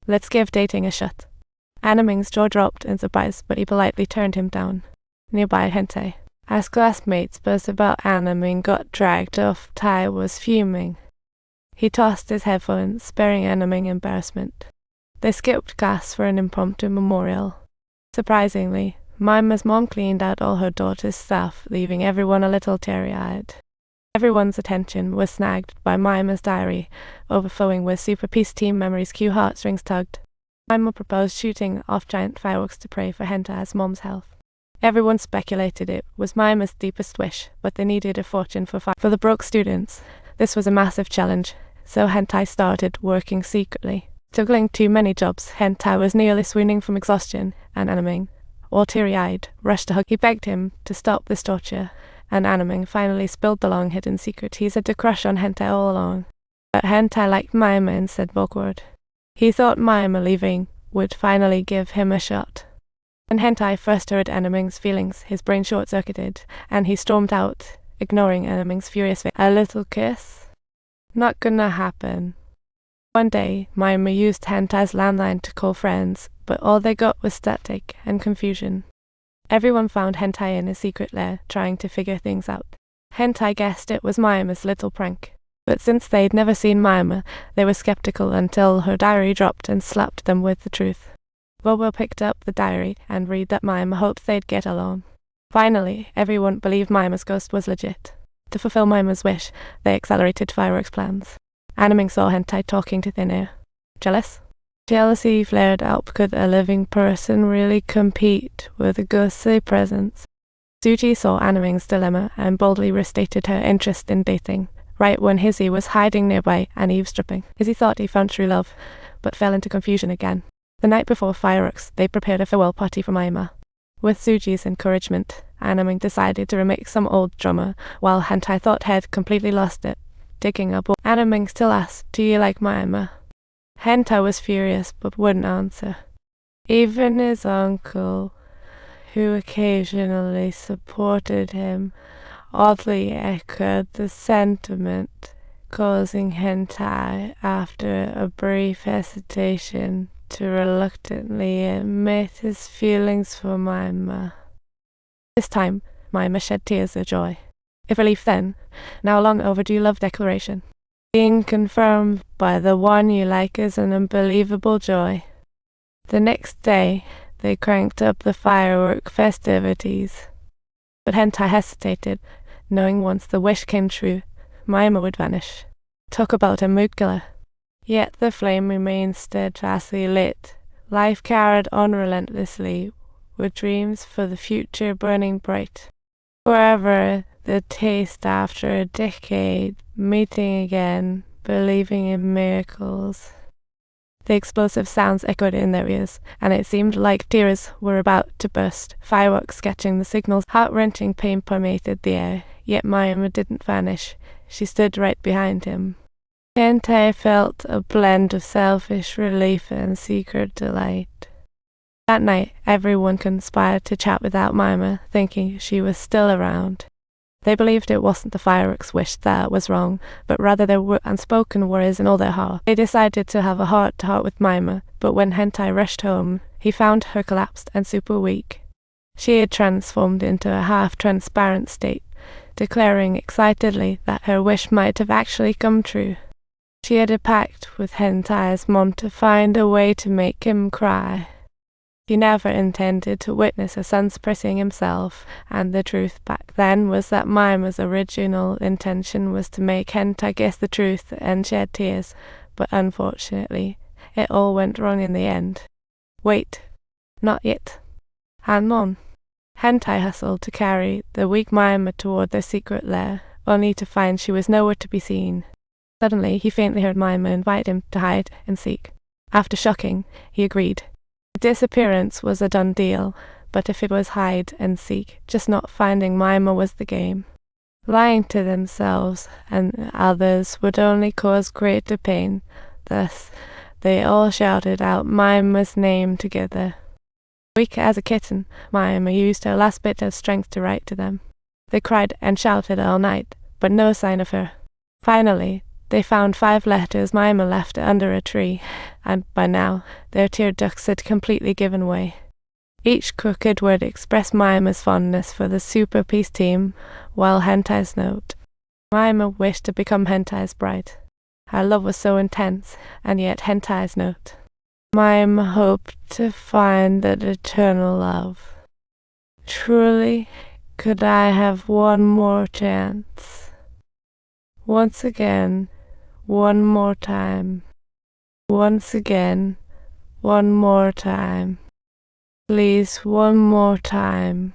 Let's give dating a shot. Animing's jaw dropped in surprise, but he politely turned him down. Nearby, Hentai, as classmates buzzed about Animing got dragged off, Tai was fuming. He tossed his headphones, sparing Animing embarrassment. They skipped class for an impromptu memorial. Surprisingly, Mima's mom cleaned out all her daughter's stuff, leaving everyone a little teary-eyed. Everyone's attention was snagged by Mima's diary, overflowing with Super Peace Team memories. Cue heartstrings tugged. Mima proposed shooting off giant fireworks to pray for Hentai's mom's health. Everyone speculated it was Mima's deepest wish, but they needed a fortune for the broke students. This was a massive challenge, so Hentai started working secretly. Juggling too many jobs, Hentai was nearly swooning from exhaustion, and Animing, all teary-eyed, rushed to hug. He begged him to stop this torture, and Animing finally spilled the long-hidden secret. He's had a crush on Hentai all along. But Hentai liked Mima and said awkward. He thought Mima leaving would finally give him a shot. When Hentai first heard Animing's feelings, his brain short-circuited, and he stormed out, ignoring Animing's furious face. A little kiss? Not gonna happen. One day, Mima used Hentai's landline to call friends, but all they got was static and confusion. Everyone found Hentai in his secret lair, trying to figure things out. Hentai guessed it was Mima's little prank, but since they'd never seen Mima, they were skeptical until her diary dropped and slapped them with the truth. Bobo picked up the diary and read that Mima hoped they'd get along. Finally, everyone believed Mima's ghost was legit. To fulfill Mima's wish, they accelerated fireworks plans. Animing saw Hentai talking to thin air. Jealous? Jealousy flared up. Could a living person really compete with a ghostly presence? Suji saw Animing's dilemma and boldly restated her interest in dating, right when Hizzy was hiding nearby and eavesdropping. Hizzy thought he found true love, but fell into confusion again. The night before fireworks, they prepared a farewell party for Mima. With Suji's encouragement, Animing decided to remake some old drama, while Hentai thought he'd completely lost it, digging up. Animing still asked, "Do you like Mima?" Hentai was furious, but wouldn't answer. Even his uncle, who occasionally supported him, oddly echoed the sentiment, causing Hentai, after a brief hesitation, to reluctantly admit his feelings for Mima. This time, Mima shed tears of joy. If relief then, now a long overdue love declaration. Being confirmed by the one you like is an unbelievable joy. The next day, they cranked up the firework festivities. But Hentai hesitated, knowing once the wish came true, Mima would vanish. Talk about a mood killer. Yet the flame remained steadfastly lit. Life carried on relentlessly, with dreams for the future burning bright. Forever, the taste after a decade, meeting again, believing in miracles. The explosive sounds echoed in their ears, and it seemed like tears were about to burst, fireworks catching the signals. Heart-wrenching pain permeated the air, yet Mima didn't vanish. She stood right behind him. Hentai felt a blend of selfish relief and secret delight. That night, everyone conspired to chat without Mima, thinking she was still around. They believed it wasn't the fireworks wish that was wrong, but rather their unspoken worries in all their heart. They decided to have a heart-to-heart with Mima, but when Hentai rushed home, he found her collapsed and super weak. She had transformed into a half-transparent state, declaring excitedly that her wish might have actually come true. She had a pact with Hentai's mom to find a way to make him cry. She never intended to witness her son suppressing himself, and the truth back then was that Mima's original intention was to make Hentai guess the truth and shed tears, but unfortunately, it all went wrong in the end. Wait, not yet. Hang on. Hentai hustled to carry the weak Mima toward their secret lair, only to find she was nowhere to be seen. Suddenly, he faintly heard Mima invite him to hide and seek. After shocking, he agreed. Disappearance was a done deal, but if it was hide and seek, just not finding Mima was the game. Lying to themselves and others would only cause greater pain. Thus, they all shouted out Mima's name together. Weak as a kitten, Mima used her last bit of strength to write to them. They cried and shouted all night, but no sign of her. Finally, They found 5 letters Nouma left under a tree, and by now their tear ducts had completely given way. Each crooked word expressed Noima's fondness for the Super Peace Team, while Hentai's note. Nouma wished to become Hentai's bride. Her love was so intense, and yet Hentai's note. Nouma hoped to find that eternal love. Truly, could I have one more chance? Once again, one more time. Once again, one more time. Please, one more time.